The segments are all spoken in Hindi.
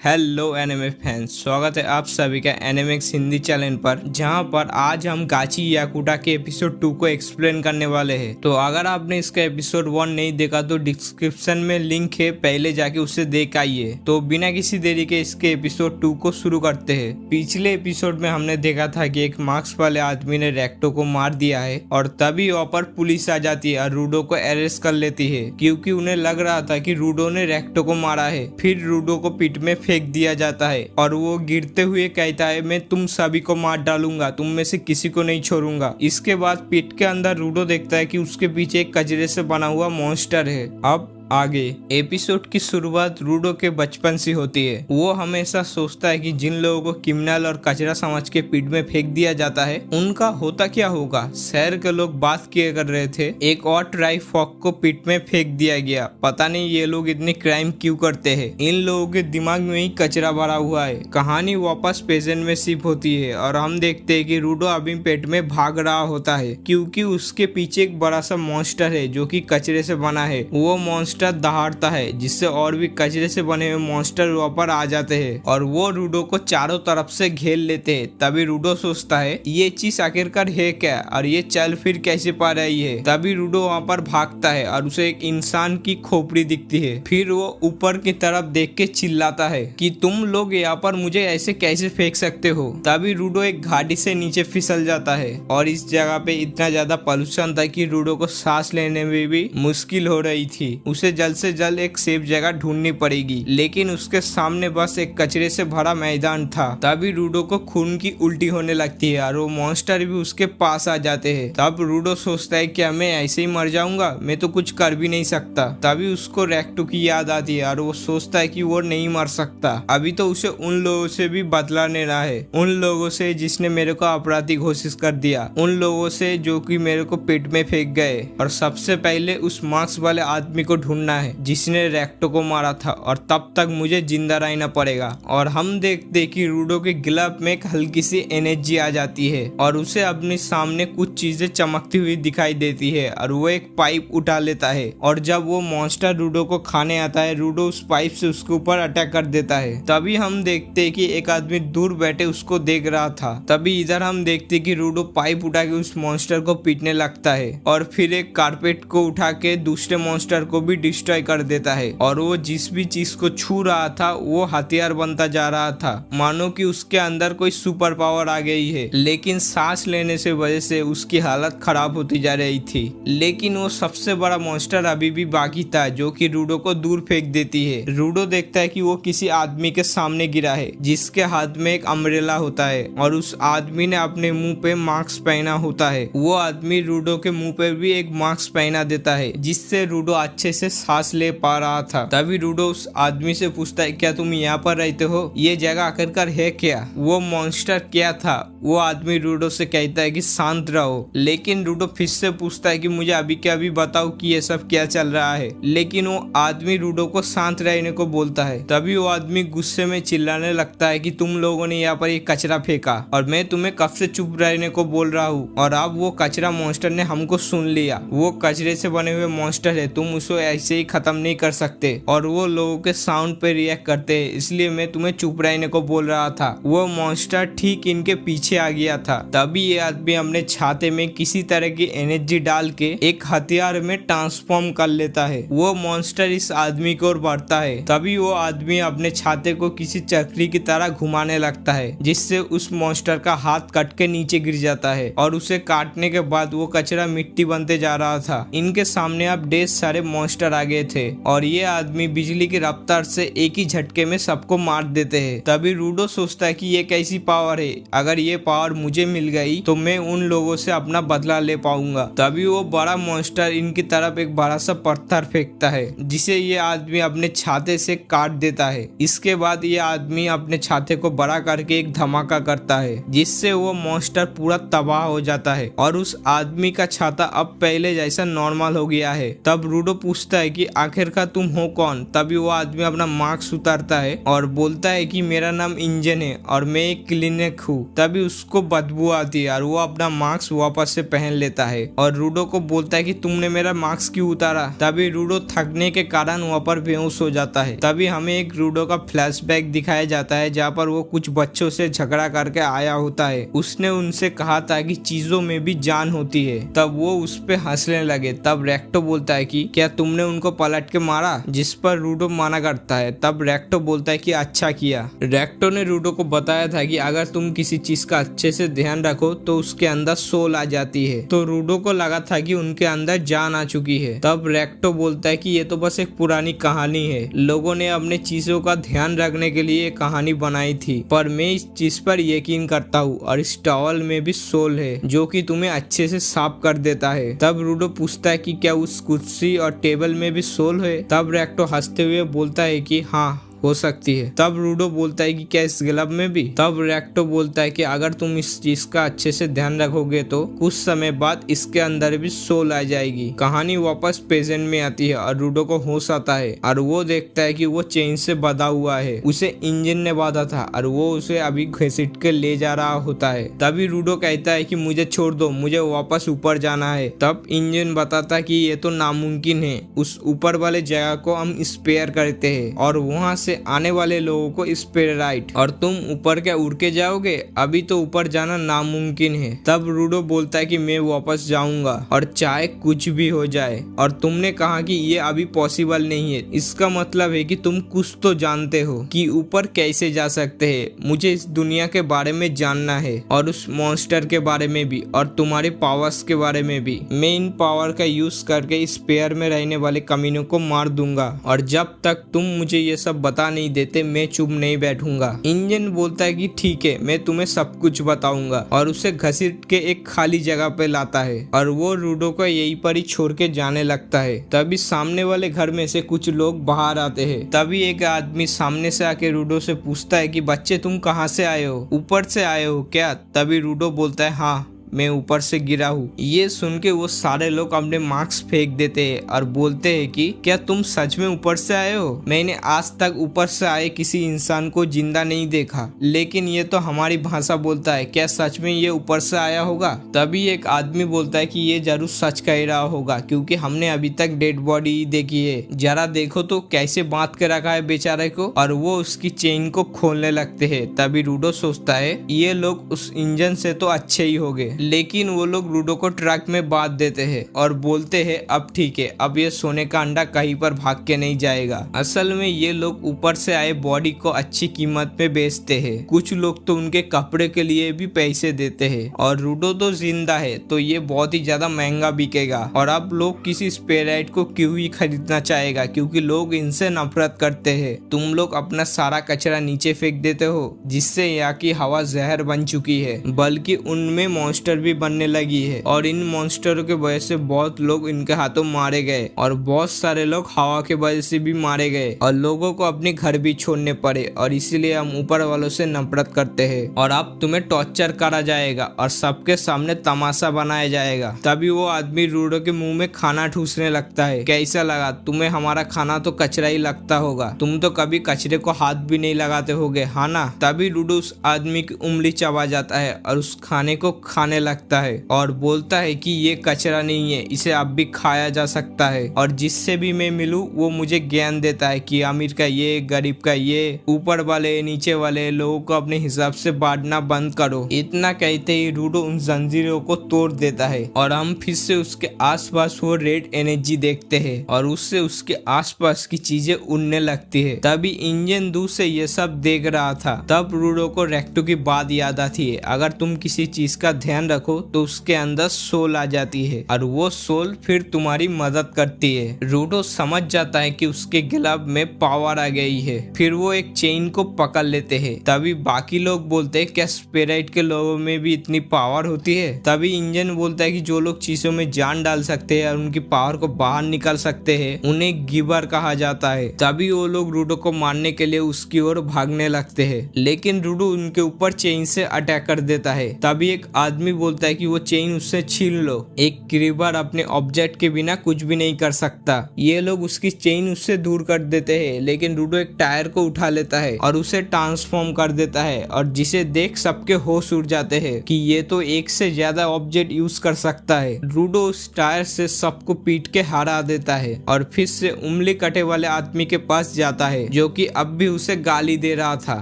हेलो एनिमे फैंस, स्वागत है आप सभी का एनिमेक्स हिंदी चैनल पर, जहां पर आज हम गाची याकुटा के एपिसोड 2 को एक्सप्लेन करने वाले हैं। तो अगर आपने इसका एपिसोड 1 नहीं देखा तो डिस्क्रिप्शन में लिंक है, पहले जाके उसे देख आइए। तो बिना किसी देरी के इसके एपिसोड 2 को शुरू करते हैं। पिछले एपिसोड में हमने देखा था कि एक मास्क वाले आदमी ने रेक्टो को मार दिया है और तभी वहाँ पर पुलिस आ जाती है और रूडो को अरेस्ट कर लेती है, क्योंकि उन्हें लग रहा था कि रूडो ने रेक्टो को मारा है। फिर रूडो को पिट में फेंक दिया जाता है और वो गिरते हुए कहता है, मैं तुम सभी को मार डालूंगा, तुम में से किसी को नहीं छोड़ूंगा। इसके बाद पिट के अंदर रूडो देखता है कि उसके पीछे एक कचरे से बना हुआ मॉन्स्टर है। अब आगे एपिसोड की शुरुआत रूडो के बचपन से होती है। वो हमेशा सोचता है कि जिन लोगों को क्रिमिनल और कचरा समझ के पिट में फेंक दिया जाता है उनका होता क्या होगा। शहर के लोग बात किए कर रहे थे, एक और ट्राई फॉक को पिट में फेंक दिया गया। पता नहीं ये लोग इतनी क्राइम क्यों करते हैं, इन लोगों के दिमाग में ही कचरा भरा हुआ है। कहानी वापस प्रेजेंट में शिफ्ट होती है और हम देखते हैं कि रूडो अभी पेट में भाग रहा होता है, क्योंकि उसके पीछे एक बड़ा सा मॉन्स्टर है जो कि कचरे से बना है। वो मॉन्स्टर दहाड़ता है, जिससे और भी कचरे से बने हुए मॉन्स्टर वहाँ पर आ जाते हैं और वो रूडो को चारों तरफ से घेर लेते हैं। तभी रूडो सोचता है ये चीज आखिरकार है क्या और ये चल फिर कैसे पा रही है। तभी रूडो वहाँ पर भागता है और उसे एक इंसान की खोपड़ी दिखती है। फिर वो ऊपर की तरफ देख के चिल्लाता है कि तुम लोग यहाँ पर मुझे ऐसे कैसे फेंक सकते हो। तभी रूडो एक घाटी से नीचे फिसल जाता है और इस जगह पे इतना ज्यादा पॉल्यूशन था कि रूडो को सांस लेने में भी मुश्किल हो रही थी। उसे जल्द से जल्द एक सेफ जगह ढूंढनी पड़ेगी, लेकिन उसके सामने बस एक कचरे से भरा मैदान था। तभी रूडो को खून की उल्टी होने लगती है और वो मॉन्स्टर भी उसके पास आ जाते हैं। तब रूडो सोचता है क्या मैं ऐसे ही मर जाऊंगा, मैं तो कुछ कर भी नहीं सकता। तभी उसको रेक्टो की याद आती है और वो सोचता है कि वो नहीं मर सकता। अभी तो उसे उन लोगों से भी बदला लेना है, उन लोगों से जिसने मेरे को अपराधी घोषित कर दिया, उन लोगों से जो कि मेरे को पेट में फेंक गए। और सबसे पहले उस मास्क वाले आदमी को ढूंढना है जिसने रेक्टो को मारा था, और तब तक मुझे जिंदा रहना पड़ेगा। और हम देखते कि रूडो के ग्लव में एक हल्की सी एनर्जी आ जाती है और उसे अपने सामने कुछ चीजें चमकती हुई दिखाई देती है और वो एक पाइप उठा लेता है। और जब वो मॉन्स्टर रूडो को खाने आता है, रूडो उस पाइप से उसके ऊपर अटैक कर देता है। तभी हम देखते कि एक आदमी दूर बैठे उसको देख रहा था। तभी इधर हम देखते कि रूडो पाइप उठा के उस मॉन्स्टर को पीटने लगता है और फिर एक कारपेट को उठा के दूसरे मॉन्स्टर को भी डिस्ट्रॉय कर देता है। और वो जिस भी चीज को छू रहा था वो हथियार बनता जा रहा था, मानो कि उसके अंदर कोई सुपर पावर आ गई है। लेकिन सांस लेने से वजह से उसकी हालत खराब होती जा रही थी। लेकिन वो सबसे बड़ा मॉन्स्टर अभी भी बाकी था जो कि रूडो को दूर फेंक देती है। रूडो देखता है कि वो किसी आदमी के सामने गिरा है जिसके हाथ में एक अम्ब्रेला होता है और उस आदमी ने अपने मुंह पे मास्क पहना होता है। वो आदमी रूडो के मुंह पे भी एक मास्क पहना देता है जिससे रूडो अच्छे से सांस ले पा रहा था। तभी रूडो उस आदमी से पूछता है क्या तुम यहाँ पर रहते हो, ये जगह आखिरकार है क्या, वो मॉन्स्टर क्या था। वो आदमी रूडो से कहता है कि शांत रहो, लेकिन रूडो फिर से पूछता है कि मुझे अभी क्या अभी बताओ कि ये सब क्या चल रहा है। लेकिन वो आदमी रूडो को शांत रहने को बोलता है। तभी वो आदमी गुस्से में चिल्लाने लगता है कि तुम लोगों ने यहाँ पर ये कचरा फेंका और मैं तुम्हें कब से चुप रहने को बोल रहा हूँ, और अब वो कचरा मॉन्स्टर ने हमको सुन लिया। वो कचरे से बने हुए मॉन्स्टर है, तुम उसे ऐसे ही खत्म नहीं कर सकते और वो लोगों के साउंड पे रिएक्ट करते हैं, इसलिए मैं तुम्हें चुप रहने को बोल रहा था। वो मॉन्स्टर ठीक इनके पीछे आ गया था। तभी ये आदमी अपने छाते में किसी तरह की एनर्जी डाल के एक हथियार में ट्रांसफॉर्म कर लेता है। वो मॉन्स्टर इस आदमी की ओर बढ़ता है। तभी वो आदमी अपने छाते को किसी चक्री की तरह घुमाने लगता है, जिससे उस मॉन्स्टर का हाथ कट के नीचे गिर जाता है और उसे काटने के बाद वो कचरा मिट्टी बनते जा रहा था। इनके सामने अब ढेर सारे मॉन्स्टर आ गए थे और ये आदमी बिजली की रफ्तार से एक ही झटके में सबको मार देते हैं। तभी रूडो सोचता है कि ये कैसी पावर है, अगर ये पावर मुझे मिल गई तो मैं उन लोगों से अपना बदला ले पाऊंगा। तभी वो बड़ा मॉन्स्टर इनकी तरफ एक बड़ा सा पत्थर फेंकता है जिसे ये आदमी अपने छाते से काट देता है। इसके बाद ये आदमी अपने छाते को बड़ा करके एक धमाका करता है जिससे वो मॉन्स्टर पूरा तबाह हो जाता है और उस आदमी का छाता अब पहले जैसा नॉर्मल हो गया है। तब रूडो पूछता है कि आखिरकार तुम हो कौन। तभी वो आदमी अपना मास्क उतारता है और बोलता है कि मेरा नाम इंजन है और मैं एक क्लिनिक हूँ। तभी उसको बदबू आती है और वो अपना मास्क वापस से पहन लेता है और रूडो को बोलता है कि तुमने मेरा मास्क क्यों उतारा। तभी रूडो थकने के कारण वहाँ पर बेहोश हो जाता है। तभी हमें एक रूडो का फ्लैशबैक दिखाया जाता है जहाँ पर वो कुछ बच्चों से झगड़ा करके आया होता है। उसने उनसे कहा था कि चीजों में भी जान होती है। तब वो उस पे हंसने लगे। तब रेक्टो बोलता है कि क्या तुमने उनको पलट के मारा, जिस पर रूडो माना करता है। तब रेक्टो बोलता है कि अच्छा किया। रेक्टो ने रूडो को बताया था कि अगर तुम किसी चीज का अच्छे से ध्यान रखो तो उसके अंदर सोल आ जाती है। तो रूडो को लगा था कि उनके अंदर जान आ चुकी है। तब रेक्टो बोलता है कि ये तो बस एक पुरानी कहानी है, लोगों ने अपने चीजों का ध्यान रखने के लिए कहानी बनाई थी, पर मैं इस चीज पर यकीन करता हूँ और इस टॉवल में भी सोल है जो कि तुम्हें अच्छे से साफ कर देता है। तब रूडो पूछता है कि क्या उस कुर्सी और टेबल में भी सोल है। तब रेक्टो हंसते हुए बोलता है कि हाँ, हो सकती है। तब रूडो बोलता है कि क्या इस ग्लब में भी। तब रेक्टो बोलता है कि अगर तुम इस चीज का अच्छे से ध्यान रखोगे तो कुछ समय बाद इसके अंदर भी सोल आ जाएगी। कहानी वापस प्रेजेंट में आती है और रूडो को होश आता है और वो देखता है कि वो चेन से बंधा हुआ है, उसे इंजन ने बांधा था और वो उसे अभी घसीट के ले जा रहा होता है। तभी रूडो कहता है कि मुझे छोड़ दो, मुझे वापस ऊपर जाना है। तब इंजन बताता है कि ये तो नामुमकिन है, उस ऊपर वाले जगह को हम स्पेयर करते हैं और वहाँ से आने वाले लोगों को स्पेराइट, और तुम ऊपर क्या उड़ के जाओगे, अभी तो ऊपर जाना नामुमकिन है। तब रूडो बोलता है कि मैं वापस जाऊंगा और चाहे कुछ भी हो जाए। और तुमने कहा कि ये अभी पॉसिबल नहीं है, इसका मतलब है कि तुम कुछ तो जानते हो कि ऊपर कैसे जा सकते हैं। मुझे इस दुनिया के बारे में जानना है और उस मॉन्स्टर के बारे में भी और तुम्हारे पावर्स के बारे में भी। मैं इन पावर का यूज करके इस पेयर में रहने वाले कमीनों को मार दूंगा और जब तक तुम मुझे ये सब बता नहीं देते मैं चुप नहीं बैठूंगा। इंजन बोलता है कि ठीक है, मैं तुम्हें सब कुछ बताऊंगा और उसे घसीट के एक खाली जगह पे लाता है और वो रूडो को यहीं पर ही छोड़ के जाने लगता है। तभी सामने वाले घर में से कुछ लोग बाहर आते हैं। तभी एक आदमी सामने से आके रूडो से पूछता है कि बच्चे तुम कहाँ से आए हो, ऊपर से आए हो क्या। तभी रूडो बोलता है हाँ, मैं ऊपर से गिरा हूँ। ये सुन के वो सारे लोग अपने मार्क्स फेंक देते हैं और बोलते हैं कि क्या तुम सच में ऊपर से आए हो। मैंने आज तक ऊपर से आए किसी इंसान को जिंदा नहीं देखा, लेकिन ये तो हमारी भाषा बोलता है, क्या सच में ये ऊपर से आया होगा। तभी एक आदमी बोलता है कि ये जरूर सच कह रहा होगा क्योंकि हमने अभी तक डेड बॉडी ही देखी है, जरा देखो तो कैसे बांध के रखा है बेचारे को। और वो उसकी चेन को खोलने लगते हैं। तभी रूडो सोचता है ये लोग उस इंजन से तो अच्छे ही हो गए, लेकिन वो लोग रूडो को ट्रक में बांध देते हैं और बोलते हैं अब ठीक है, अब ये सोने का अंडा कहीं पर भाग के नहीं जाएगा। असल में ये लोग ऊपर से आए बॉडी को अच्छी कीमत में बेचते हैं, कुछ लोग तो उनके कपड़े के लिए भी पैसे देते हैं। और रूडो तो जिंदा है तो ये बहुत ही ज्यादा महंगा बिकेगा। और अब लोग किसी स्पेराइट को क्यों ही खरीदना चाहेगा, क्योंकि लोग इनसे नफरत करते हैं। तुम लोग अपना सारा कचरा नीचे फेंक देते हो जिससे यहाँ की हवा जहर बन चुकी है, बल्कि उनमें मॉन्स्टर भी बनने लगी है और इन मॉन्स्टरों के वजह से बहुत लोग इनके हाथों मारे गए और बहुत सारे लोग हवा के वजह से भी मारे गए और लोगों को अपने घर भी छोड़ने पड़े। और इसीलिए हम ऊपर वालों से नफरत करते हैं और अब तुम्हें टॉर्चर करा जाएगा और सबके सामने तमाशा बनाया जाएगा। तभी वो आदमी रूडो के मुंह में खाना ठूसने लगता है। कैसा लगा तुम्हें, हमारा खाना तो कचरा ही लगता होगा, तुम तो कभी कचरे को हाथ भी नहीं लगाते होगे, हाँ ना। तभी रूडो उस आदमी की उंगली चबा जाता है और उस खाने को खाने लगता है और बोलता है कि ये कचरा नहीं है, इसे अब भी खाया जा सकता है। और जिससे भी मैं मिलूं वो मुझे ज्ञान देता है कि अमीर का ये, गरीब का ये, ऊपर वाले नीचे वाले लोगों को अपने हिसाब से बांटना बंद करो। इतना कहते ही रूडो उन जंजीरों को तोड़ देता है और हम फिर से उसके आसपास वो रेड एनर्जी देखते हैं और उससे उसके आसपास की चीजें उड़ने लगती है। तभी इंजन दूर से ये सब देख रहा था। तब रूडो को रेक्टो की बात याद आती है, अगर तुम किसी चीज का ध्यान रखो तो उसके अंदर सोल आ जाती है और वो सोल फिर तुम्हारी मदद करती है। रूडो समझ जाता है कि उसके ग्लव में पावर आ गई है। फिर वो एक चेन को पकड़ लेते हैं। तभी बाकी लोग बोलते हैं क्या स्पिरिट के लोगों में भी इतनी पावर होती है। तभी इंजन बोलता है कि जो लोग चीजों में जान डाल सकते हैं और उनकी पावर को बाहर निकाल सकते हैं उन्हें गिवर कहा जाता है। तभी वो लोग रूडो को मारने के लिए उसकी ओर भागने लगते हैं, लेकिन रूडो उनके ऊपर चेन से अटैक कर देता है। तभी एक आदमी आदमी बोलता है कि वो चेन उससे छीन लो। एक क्रीपर अपने ऑब्जेक्ट के बिना कुछ भी नहीं कर सकता। ये लोग उसकी चेन उससे दूर कर देते हैं, लेकिन रूडो एक टायर को उठा लेता है और उसे ट्रांसफॉर्म कर देता है, और जिसे देख सबके होश उड़ जाते हैं कि ये तो एक से ज्यादा ऑब्जेक्ट यूज कर सकता है। रूडो उस टायर से सबको पीट के हरा देता है और फिर से उंगली कटे वाले आदमी के पास जाता है, जो कि अब भी उसे गाली दे रहा था।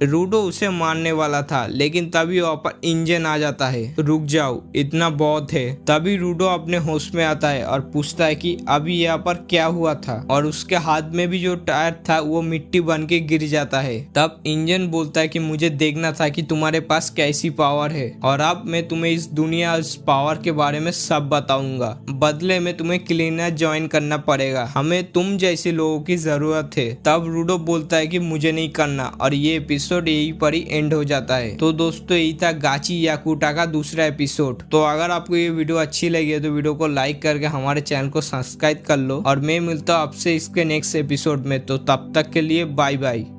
रूडो उसे मारने वाला था, लेकिन तभी वहाँ पर इंजन आ जाता है। रुक जाओ, इतना बहुत है। तभी रूडो अपने होश में आता है और पूछता है कि अभी यहाँ पर क्या हुआ था, और उसके हाथ में भी जो टायर था वो मिट्टी बन के गिर जाता है। तब इंजन बोलता है कि मुझे देखना था कि तुम्हारे पास कैसी पावर है, और अब मैं तुम्हें इस दुनिया इस पावर के बारे में सब बताऊंगा। बदले में तुम्हें क्लीनर ज्वाइन करना पड़ेगा, हमें तुम जैसे लोगों की जरूरत है। तब रूडो बोलता है कि मुझे नहीं करना, और ये एपिसोड यही पर ही एंड हो जाता है। तो दोस्तों, यही था गाची याकुटा का दूसरा एपिसोड। तो अगर आपको ये वीडियो अच्छी लगी है तो वीडियो को लाइक करके हमारे चैनल को सब्सक्राइब कर लो, और मैं मिलता हूँ आपसे इसके नेक्स्ट एपिसोड में। तो तब तक के लिए बाय बाय।